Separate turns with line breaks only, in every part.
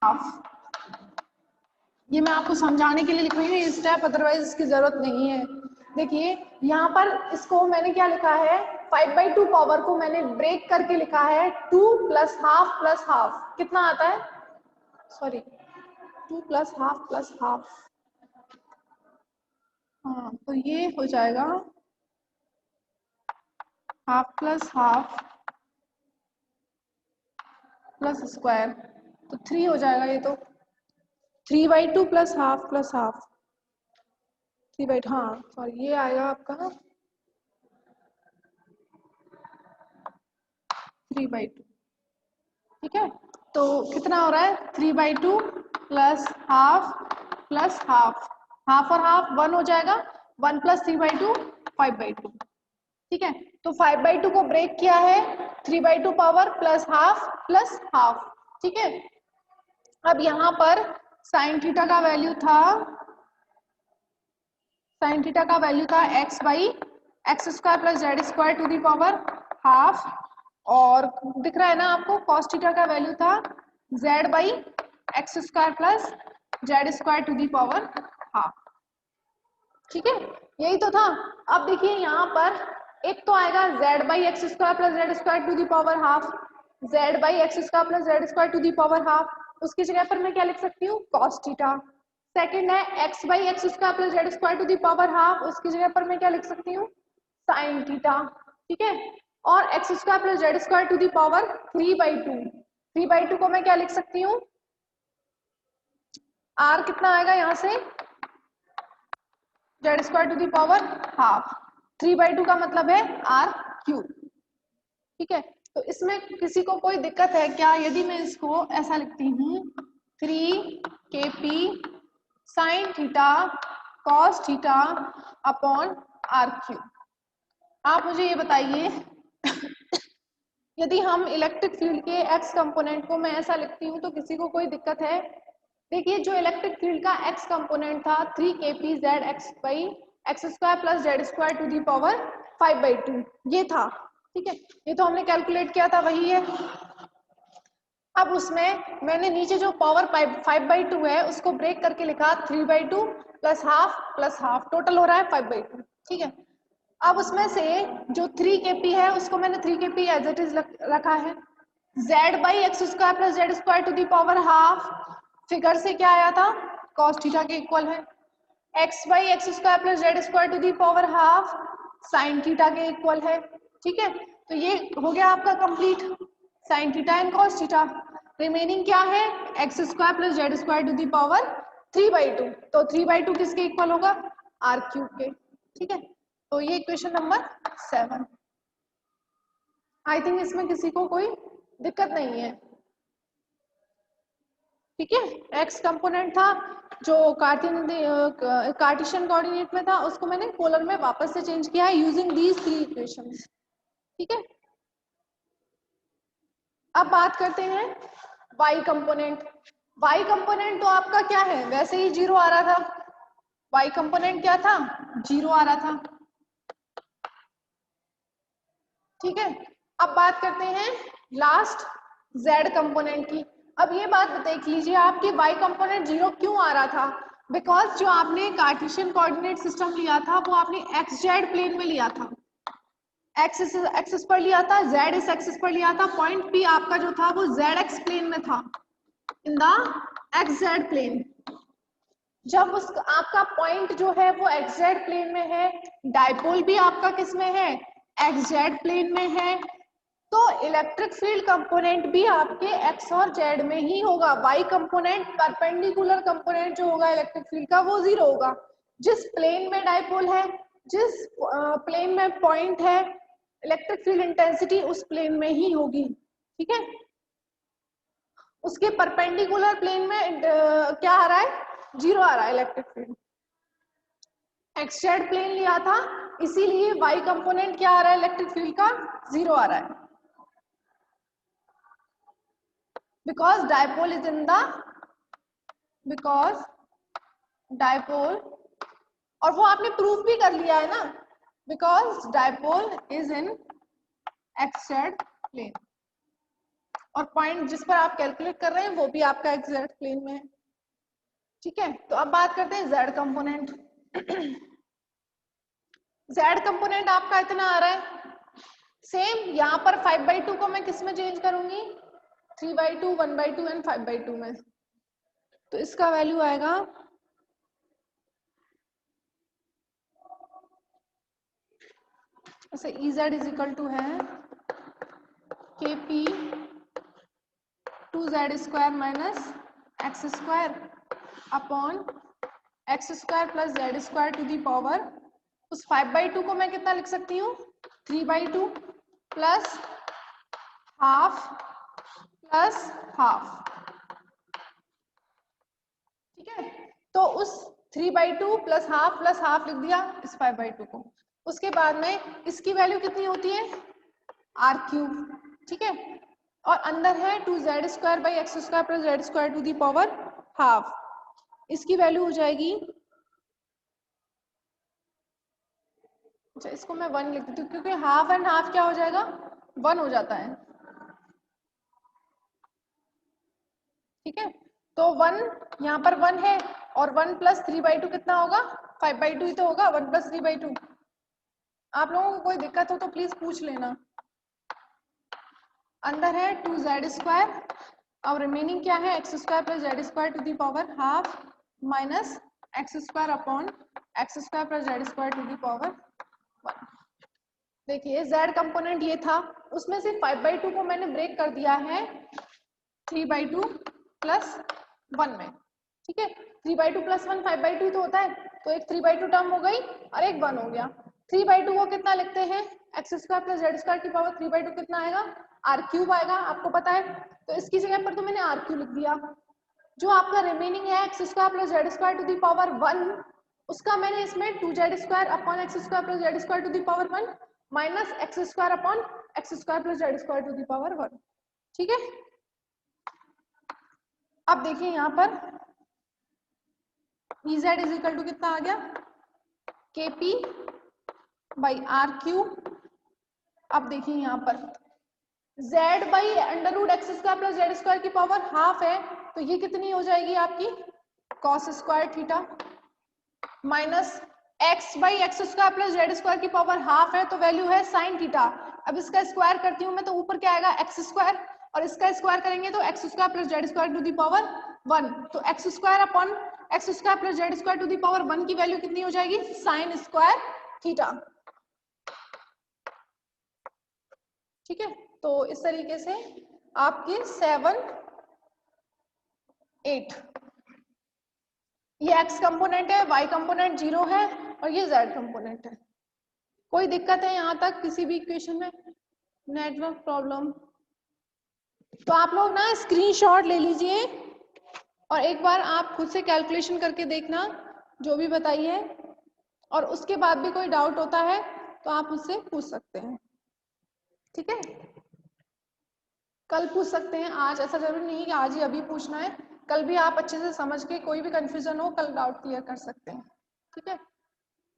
Half. ये मैं आपको समझाने के लिए लिख रही हूँ ये स्टेप, अदरवाइज इसकी जरूरत नहीं है। देखिए यहाँ पर इसको मैंने क्या लिखा है, 5/2 पावर को मैंने ब्रेक करके लिखा है 2 + हाफ + हाफ। कितना आता है, सॉरी 2 + हाफ + हाफ, हाँ तो ये हो जाएगा हाफ + हाफ + स्क्वायर, तो 3 हो जाएगा ये, तो 3/2 + हाफ + हाफ 3/2, हाँ सॉरी ये आएगा आपका 3/2। ठीक है, तो कितना हो रहा है 3/2 + हाफ + हाफ, हाफ और हाफ 1 हो जाएगा, 1 + 3/2 5/2। ठीक है, तो 5/2 को ब्रेक किया है 3/2 पावर + हाफ + हाफ। ठीक है, अब यहाँ पर साइन थीटा का वैल्यू था, साइन थीटा का वैल्यू था x/x² + z² to the power half, और दिख रहा है ना आपको cos थीटा का वैल्यू था z/x² + z² to the power half. ठीक है, यही तो था। अब देखिए यहाँ पर एक तो आएगा z/x² + z² to the power half, z/x² + z² to the power half, उसकी जगह पर मैं क्या लिख सकती हूँ cos थीटा। सेकंड है x/x² + z² to the power half, उसकी जगह पर मैं क्या लिख सकती हूँ sin थीटा। ठीक है, और x² + z² to the power 3/2, 3/2 को मैं क्या लिख सकती हूँ, r कितना आएगा यहाँ से z² to the power half, 3/2 का मतलब है r³। ठीक है, तो इसमें किसी को कोई दिक्कत है क्या, यदि मैं इसको ऐसा लिखती हूँ 3kp sin theta cos theta upon r³। आप मुझे ये बताइए यदि हम इलेक्ट्रिक फील्ड के x कंपोनेंट को मैं ऐसा लिखती हूँ तो किसी को कोई दिक्कत है। देखिए जो इलेक्ट्रिक फील्ड का x कंपोनेंट था 3kpzx/x² + z² to the power 5/2, ये था। ठीक है, ये तो हमने कैलकुलेट किया था, वही है। अब उसमें मैंने नीचे जो पावर 5/2 है उसको ब्रेक करके लिखा 3/2 + हाफ + हाफ, टोटल हो रहा है 5/2। ठीक है, अब उसमें से जो 3kp है उसको मैंने 3kp एज इट इज रखा है, z/x² + z² to the power half, figure से क्या आया था cos थीटा के इक्वल है, x/x² + z² to the power half sin theta के इक्वल है। ठीक है, तो ये हो गया आपका complete sin theta and cos theta. Remaining क्या है x² + z² to the power 3/2, तो 3/2 किसके इक्वल होगा r³ के। ठीक है, तो ये इक्वेशन नंबर 7। आई थिंक इसमें किसी को कोई दिक्कत नहीं है। ठीक है, x कंपोनेंट था जो कार्टेशियन कोऑर्डिनेट में था उसको मैंने पोलर में वापस से चेंज किया है यूजिंग दीज 3 इक्वेशंस। ठीक है, अब बात करते हैं y कंपोनेंट। y कंपोनेंट तो आपका क्या है, वैसे ही 0 आ रहा था, y कंपोनेंट क्या था 0 आ रहा था। ठीक है, अब बात करते हैं लास्ट z कंपोनेंट की। अब ये बात देख लीजिए आपकी y कंपोनेंट 0 क्यों आ रहा था, बिकॉज जो आपने कार्टेशियन कोऑर्डिनेट सिस्टम लिया था वो आपने xz प्लेन में लिया था, x एक्सिस पर लिया था, z इस एक्सिस पर लिया था, पॉइंट P आपका जो था वो zx प्लेन में था, इन द xz प्लेन। जब उस आपका पॉइंट जो है वो xz प्लेन में है, डायपोल भी आपका किस में है xz प्लेन में है, तो इलेक्ट्रिक फील्ड कंपोनेंट भी आपके x और z में ही होगा। y कंपोनेंट परपेंडिकुलर कंपोनेंट जो होगा इलेक्ट्रिक फील्ड का वो 0 होगा। जिस प्लेन में डायपोल है, जिस प्लेन में पॉइंट है, इलेक्ट्रिक फील्ड इंटेंसिटी उस प्लेन में ही होगी। ठीक है, उसके परपेंडिकुलर प्लेन में क्या आ रहा है 0 आ रहा है इलेक्ट्रिक फील्ड। xz प्लेन लिया था इसीलिए y कंपोनेंट क्या आ रहा है इलेक्ट्रिक फील्ड का 0 आ रहा है, because dipole is in the because dipole, और वो आपने प्रूफ भी कर लिया है ना, because dipole is in xz plane। और पॉइंट जिस पर आप कैलकुलेट कर रहे हैं वो भी आपका एक्जेक्ट प्लेन में है। ठीक है, तो अब बात करते हैं जेड कंपोनेंट। जेड कंपोनेंट आपका इतना आ रहा है, सेम यहाँ पर 5/2 को मैं किस में चेंज करूंगी, 3/2, 1/2 एंड 5/2 में। तो इसका वैल्यू आएगा ऐसे EZ इज इक्वल टू है KP 2Z² minus x² upon x² plus Z² to the power, उस 5/2 को मैं कितना लिख सकती हूँ, 3/2 प्लस हाफ प्लस हाफ। ठीक है, तो उस 3/2 प्लस हाफ लिख दिया इस 5/2 को। उसके बाद में इसकी वैल्यू कितनी होती है, r³। ठीक है, और अंदर है 2Z² by x² plus Z² to the power half. इसकी वैल्यू हो जाएगी, अच्छा इसको मैं 1 लिख देती हूँ क्योंकि हाफ एंड हाफ क्या हो जाएगा, 1 हो जाता है। ठीक है, तो 1 यहाँ पर 1 है और 1 प्लस 3/2 कितना होगा, 5/2 ही तो होगा, 1 प्लस 3/2। आप लोगों को कोई दिक्कत हो तो प्लीज पूछ लेना। अंदर है 2Z² और रिमेनिंग क्या है, x² plus Z² to the power half minus x² upon x² plus Z² to the power 1। देखिए z कंपोनेंट ये था, उसमें से 5/2 को मैंने ब्रेक कर दिया है 3/2 प्लस 1 में। ठीक है, 3/2 प्लस 1 5/2 तो होता है, तो एक 3/2 टर्म हो गई और एक 1 हो गया। 3/2 को कितना लिखते हैं, x² प्लस Z² की पावर 3/2 कितना आएगा, r³ आएगा, आपको पता है। तो इसकी जगह पर तो मैंने r³ लिख दिया। जो आपका रिमेनिंग है x² plus Z² to the power 1, उसका मैंने इसमें 2Z² upon x² plus Z² to the power 1 minus x² upon x² plus Z² to the power 1। ठीक है, अब देखिए यहाँ पर EZ इज इक्वल टू कितना आ गया, KP बाई r³। अब देखिए यहाँ पर z by √x² plus Z² की पावर हाफ है, तो ये कितनी हो जाएगी आपकी cos² theta minus x by x² plus Z² की पावर हाफ है, तो वैल्यू है sin थीटा। अब इसका स्क्वायर करती हूँ मैं तो ऊपर क्या आएगा x² और इसका स्क्वायर करेंगे तो x² plus Z² to the power 1। तो x² upon x² plus Z² to the power 1 की वैल्यू कितनी हो जाएगी, sin² थीटा। ठीक है, तो इस तरीके से आपके 7, 8 ये x कंपोनेंट है, y कंपोनेंट 0 है और ये z कंपोनेंट है। कोई दिक्कत है यहाँ तक किसी भी इक्वेशन में, नेटवर्क प्रॉब्लम? तो आप लोग ना स्क्रीनशॉट ले लीजिए और एक बार आप खुद से कैलकुलेशन करके देखना जो भी बताइए, और उसके बाद भी कोई डाउट होता है तो आप मुझसे पूछ सकते हैं। ठीक है, कल पूछ सकते हैं, आज ऐसा जरूरी नहीं कि आज ही अभी पूछना है, कल भी आप अच्छे से समझ के कोई भी कंफ्यूजन हो कल डाउट क्लियर कर सकते हैं। ठीक है,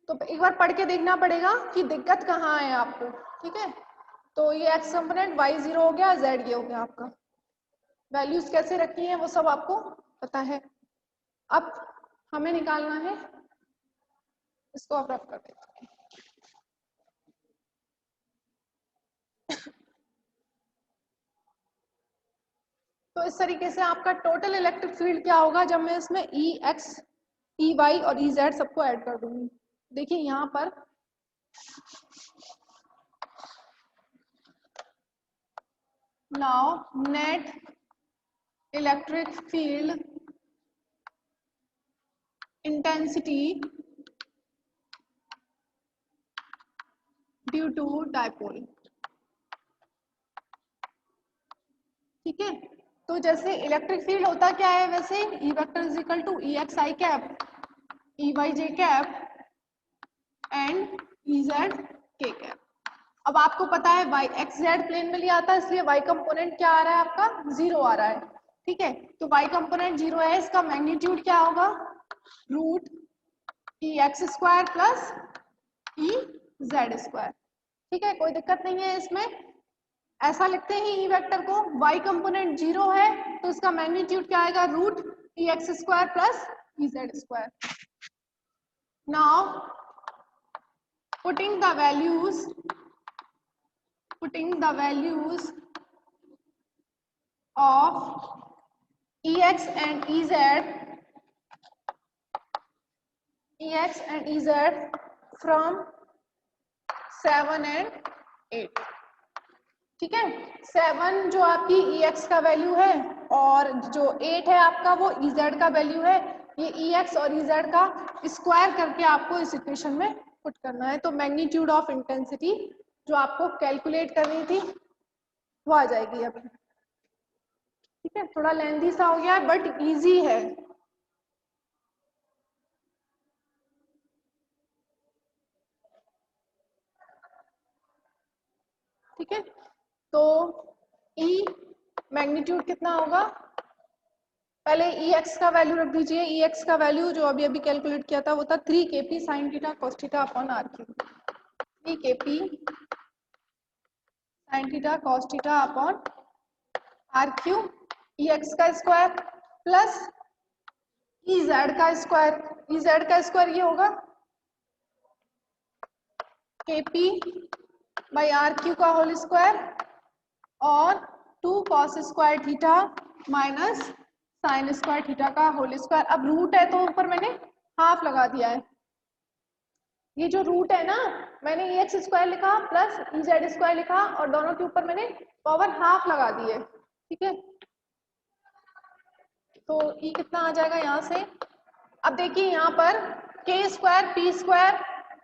तो एक बार पढ़ के देखना पड़ेगा कि दिक्कत कहाँ है आपको। ठीक है, तो ये x कंपोनेंट y 0 हो गया, z ये हो गया आपका, वैल्यूज कैसे रखी है वो सब आपको पता है। अब हमें निकालना है, इसको अब रफ कर देते हैं। तो इस तरीके से आपका टोटल इलेक्ट्रिक फील्ड क्या होगा जब मैं इसमें EX, EY और EZ सबको ऐड कर दूंगी। देखिए यहाँ पर now net electric field intensity due to dipole. ठीक है, तो जैसे इलेक्ट्रिक फील्ड होता क्या है, वैसे E vector is equal to EXI cap, EYJ cap and EZ K cap. अब आपको पता है y XZ प्लेन में लिया आता है, इसलिए y कंपोनेंट क्या आ रहा है आपका, 0 आ रहा है। ठीक है, तो y कंपोनेंट 0 है, इसका मैग्नीट्यूड क्या होगा, रूट EX² प्लस EZ²। ठीक है, कोई दिक्कत नहीं है इसमें, ऐसा लिखते हैं ई वेक्टर को, y कंपोनेंट 0 है तो इसका मैग्नीट्यूड क्या आएगा, root E X square plus E Z square. Now putting the values of ex and ez from 7 and 8. ठीक है, 7 जो आपकी ex का वैल्यू है और जो 8 है आपका वो ez का वैल्यू है. ये ex और ez का स्क्वायर करके आपको इस इक्वेशन में पुट करना है. तो मैग्नीट्यूड ऑफ इंटेंसिटी जो आपको कैलकुलेट करनी थी वो आ जाएगी अभी. ठीक है, थोड़ा लेंथी सा हो गया है बट इजी है. ठीक है, तो E मैग्नीट्यूड कितना होगा, पहले Ex का वैल्यू रख दीजिए. Ex का वैल्यू जो अभी अभी कैलकुलेट किया था वो था 3 kp sin theta cos theta upon r cube. 3 kp sin theta cos theta upon r cube. Ex का स्क्वायर प्लस Ez का स्क्वायर. Ez का स्क्वायर ये होगा kp बाई r क्यूब का होल स्क्वायर और 2 cos square theta minus sign square theta का whole square. अब root है तो ऊपर मैंने हाफ लगा दिया है. ये जो रूट है ना, मैंने एक्स स्क्वायर लिखा प्लस जेड स्क्वायर लिखा और दोनों के ऊपर मैंने पावर हाफ लगा दी है. ठीक है, तो ई कितना आ जाएगा यहाँ से. अब देखिए यहाँ पर के स्क्वायर पी स्क्वायर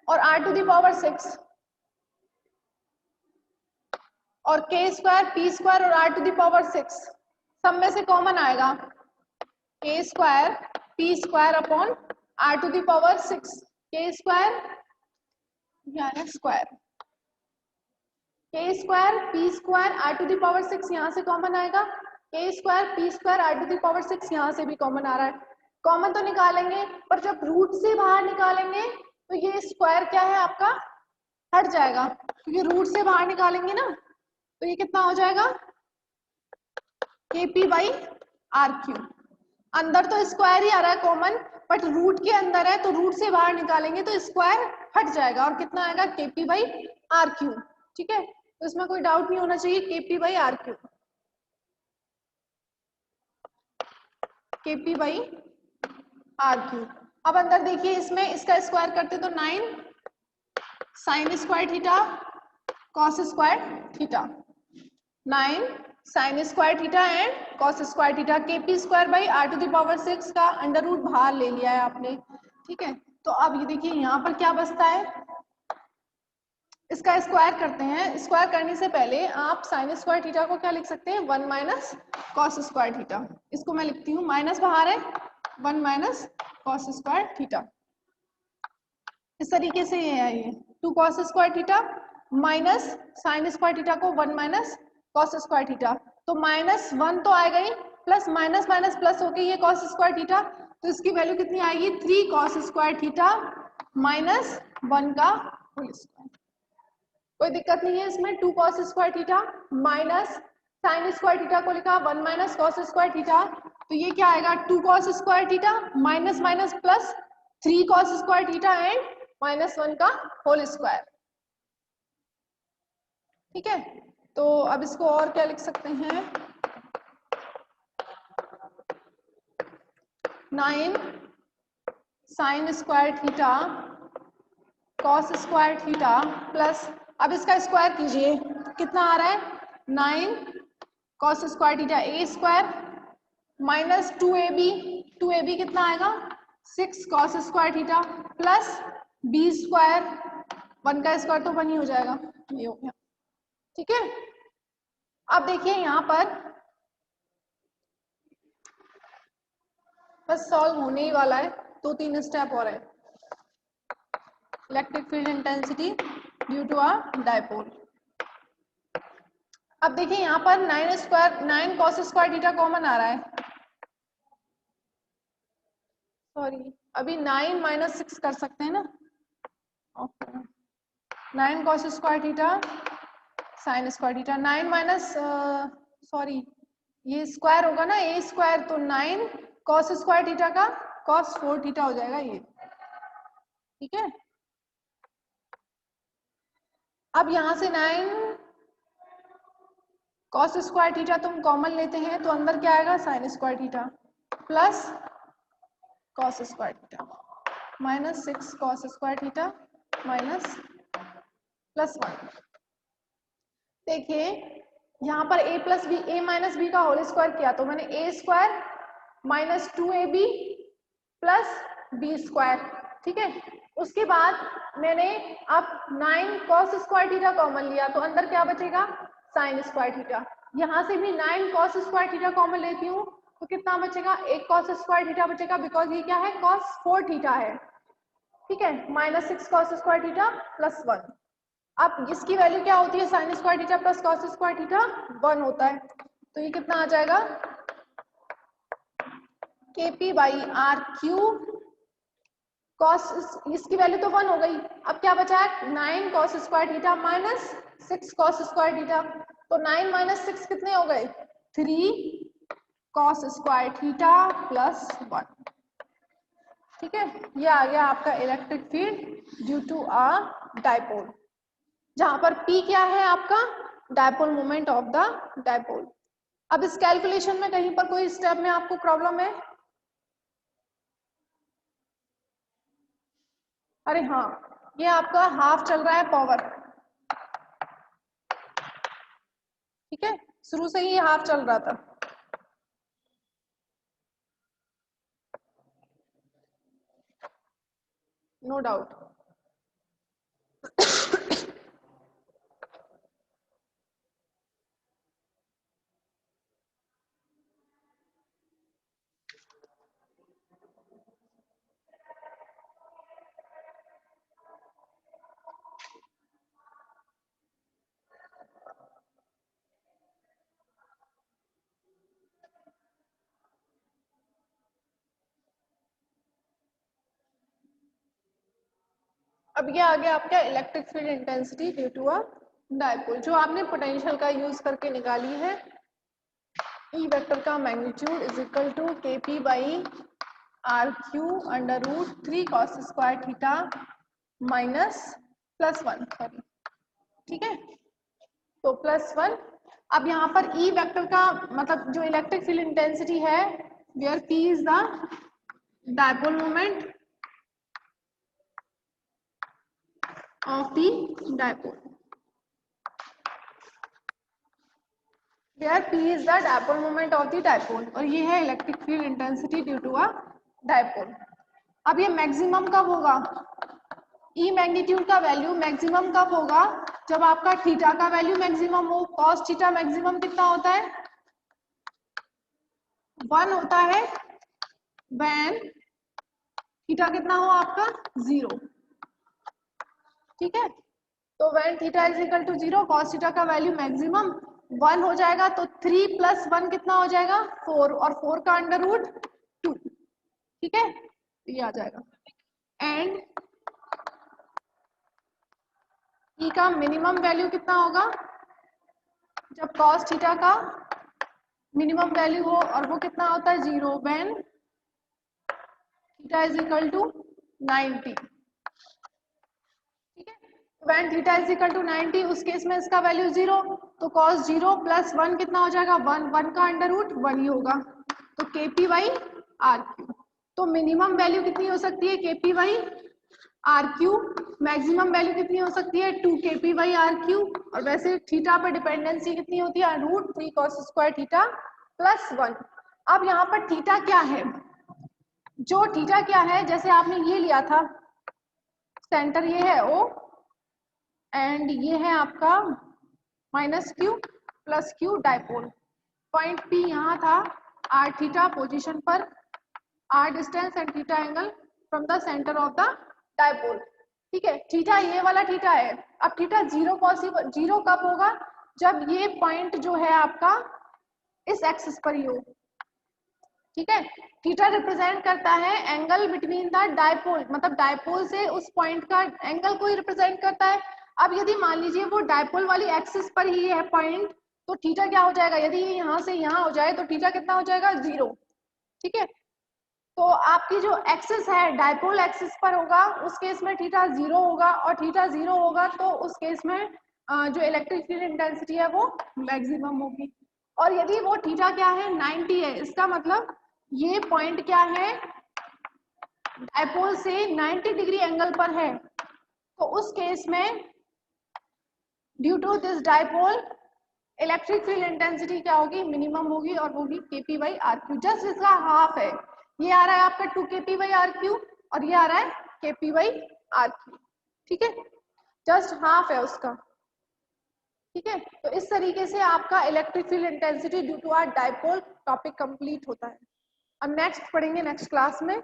और आर टू दी पावर 6 और के स्क्वायर पी स्क्वायर और आर टू दी पावर 6 सब में से कॉमन आएगा K square P square upon R to the power 6. K square square K square P square R to the power 6 यहाँ से common आएगा. K square P square R to the power 6 यहाँ से भी कॉमन आ रहा है. कॉमन तो निकालेंगे पर जब रूट से बाहर निकालेंगे तो ये स्क्वायर क्या है आपका हट जाएगा, क्योंकि रूट से बाहर निकालेंगे ना. तो ये कितना हो जाएगा kp बाई आर क्यूब. अंदर तो स्क्वायर ही आ रहा है कॉमन बट रूट के अंदर है तो रूट से बाहर निकालेंगे तो स्क्वायर हट जाएगा और कितना आएगा kp बाई आर क्यूब. ठीक है, तो इसमें कोई डाउट नहीं होना चाहिए. kp by R cube, kp by R cube. अब अंदर देखिए इसमें इसका स्क्वायर करते तो 9 sine square theta cos square theta. 9 sine square theta and cos square theta. kp square by R to the power 6 का अंडर रूट बाहर ले लिया है आपने. ठीक है, तो अब ये देखिए यहाँ पर क्या बचता है, इसका स्क्वायर करते हैं. स्क्वायर करने से पहले आप साइन स्क्वायर थीटा को क्या लिख सकते हैं 1 माइनस कॉस स्क्वायर थीटा. इसको मैं लिखती हूँ, माइनस बाहर है 1 माइनस कॉस स्क्वायर थीटा. इस तरीके से ये है, ये 2 cos square theta minus sign square theta को 1 माइनस कॉस स्क्वायर थीटा. तो -1 तो आएगा ही, प्लस माइनस माइनस प्लस होके ये कॉस स्क्वायर थीटा. तो इसकी वैल्यू कितनी आएगी 3 कॉस स्क्वायर थीटा माइनस 1 का होल स्क्वायर. कोई दिक्कत नहीं है इसमें. 2 cos square theta minus sign square theta को लिखा 1 माइनस कॉस स्क्वायर थीटा. तो ये क्या आएगा 2 cos square theta minus minus plus 3 cos square theta and -1 का होल स्क्वायर. ठीक है, तो अब इसको और क्या लिख सकते हैं 9 sine square theta cos square theta plus, अब इसका स्क्वायर कीजिए कितना आ रहा है 9 cos square theta A square minus 2ab कितना आएगा 6 cos square theta plus B square 1 का स्क्वायर तो 1 ही हो जाएगा. ये हो गया. ठीक है, अब देखिए यहाँ पर बस सॉल्व होने ही वाला है, 2-3 स्टेप और है. Electric field intensity due to a dipole. अब देखिए यहाँ पर 9 कॉस स्क्वायर थीटा कॉमन आ रहा है. सॉरी, अभी 9 माइनस 6 कर सकते हैं ना. Okay, 9 cos square theta sine square theta 9 minus sorry ये स्क्वायर होगा ना, ए स्क्वायर, तो 9 कॉस स्क्वायर थीटा का कॉस 4 थीटा हो जाएगा ये, ठीक है। अब यहां से 9 कॉस स्क्वायर थीटा तुम कॉमन लेते हैं तो अंदर क्या आएगा, sign square theta plus cos square theta minus 6 cos square theta minus plus 1। देखिए यहाँ पर a plus B, A minus B का होल स्क्वायर किया तो मैंने A square minus 2ab plus B square, ठीक है। उसके बाद मैंने अब 9 कॉस स्क्वायर थीटा कॉमन लिया तो अंदर क्या बचेगा, साइन स्क्वायर थीटा। यहाँ से भी 9 कॉस स्क्वायर थीटा कॉमन लेती हूँ तो कितना बचेगा, एक कॉस स्क्वायर थीटा बचेगा, बिकॉज ये क्या है, कॉस 4 थीटा है, ठीक है, minus 6 cos square theta plus 1। अब इसकी वैल्यू क्या होती है, sine square theta plus cos square theta 1 होता है, तो ये कितना आ जाएगा, KP by R cube cos, इसकी वैल्यू तो 1 हो गई। अब क्या बचा है, 9 cos square theta minus 6 cos square theta, तो 9 माइनस 6 कितने हो गए, 3 कॉस स्क्वायर थीटा प्लस 1, ठीक है। ये आ गया आपका electric field due to a dipole, जहां पर P क्या है आपका, dipole moment of the dipole. अब इस कैलकुलेशन में कहीं पर कोई स्टेप में आपको प्रॉब्लम है, अरे हाँ, ये आपका हाफ चल रहा है पावर, ठीक है, शुरू से ही हाफ चल रहा था। No doubt. अब ये आ गया आपका electric field intensity due to a dipole, जो आपने पोटेंशियल का यूज करके निकाली है। ई वेक्टर का magnitude is equal to KP by r cube under root 3 cos square theta minus plus 1, sorry, ठीक है, तो प्लस 1। अब यहाँ पर ई वेक्टर का मतलब जो इलेक्ट्रिक फील्ड इंटेंसिटी है, where P is the dipole moment of the dipole, where P is the dipole moment of the dipole, और ये है electric field intensity due to a dipole. अब ये मैक्सिमम कब होगा, ई मैग्नीट्यूड का value maximum कब होगा, जब आपका थीटा का वैल्यू मैक्सिमम हो। कॉस थीटा मैक्सिमम कितना होता है, 1 होता है, व्हेन थीटा कितना हो आपका 0, ठीक है। तो when theta is equal to 0 cos theta का वैल्यू मैक्सिमम 1 हो जाएगा, तो 3 प्लस 1 कितना हो जाएगा, 4, और 4 का अंडर रूट 2, ठीक है, ये आ जाएगा। एंड ई का मिनिमम वैल्यू कितना होगा, जब कॉस थीटा का मिनिमम वैल्यू हो, और वो कितना होता है 0, when theta is equal to 90, ठीक है। When theta is equal to 90, उस केस में इसका वैल्यू 0, तो cos 0 प्लस 1 कितना हो जाएगा, 1, 1 का अंडर रूट 1 ही होगा, तो KP बाई आर क्यू। तो मिनिमम वैल्यू कितनी हो सकती है, KP by r cube, maximum value कितनी हो सकती है, 2 KP बाई आर क्यू, और वैसे थीटा पर डिपेंडेंसी कितनी होती है, root 3 cos square theta plus 1। अब यहाँ पर थीटा क्या है, जो थीटा क्या है, जैसे आपने ये लिया था, सेंटर ये है O एंड ये है आपका minus Q plus Q dipole, point P यहाँ था, R थीटा पोजीशन पर, R distance and theta angle from the centre of the dipole, ठीक है। थीटा ये वाला थीटा है। अब थीटा 0 पॉसिबल, 0 कब होगा, जब ये पॉइंट जो है आपका इस एक्सिस पर ही हो, ठीक है। थीटा रिप्रेजेंट करता है एंगल बिटवीन द डायपोल, मतलब डायपोल से उस पॉइंट का एंगल को ही रिप्रेजेंट करता है। अब यदि मान लीजिए वो डायपोल वाली एक्सिस पर ही है पॉइंट, तो थीटा क्या हो जाएगा, यदि ये यहाँ से यहाँ हो जाए तो थीटा कितना हो जाएगा, 0। ठीक है, तो आपकी जो एक्सिस है डायपोल एक्सिस पर होगा, उस केस में थीटा 0 होगा, और थीटा 0 होगा तो उस केस में जो इलेक्ट्रिक फील्ड इंटेंसिटी है वो मैक्सिमम होगी। और यदि वो थीटा क्या है, 90 है, इसका मतलब ये पॉइंट क्या है, डायपोल से 90 डिग्री एंगल पर है, तो उस केस में due to this dipole electric field intensity क्या होगी, मिनिमम होगी, और होगी Kp by r cube. Just इसका हाफ है, ये आ रहा है आपका 2 Kp बाई आर क्यू, और ये आ रहा है Kp बाई आर क्यू। ठीक है, जस्ट हाफ है उसका। ठीक है, तो इस तरीके से आपका electric field intensity due to a dipole topic complete होता है। अब नेक्स्ट पढ़ेंगे नेक्स्ट क्लास में।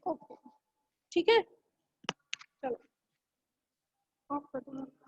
ओके, ठीक है, चलो ऑफ कर दूंगा।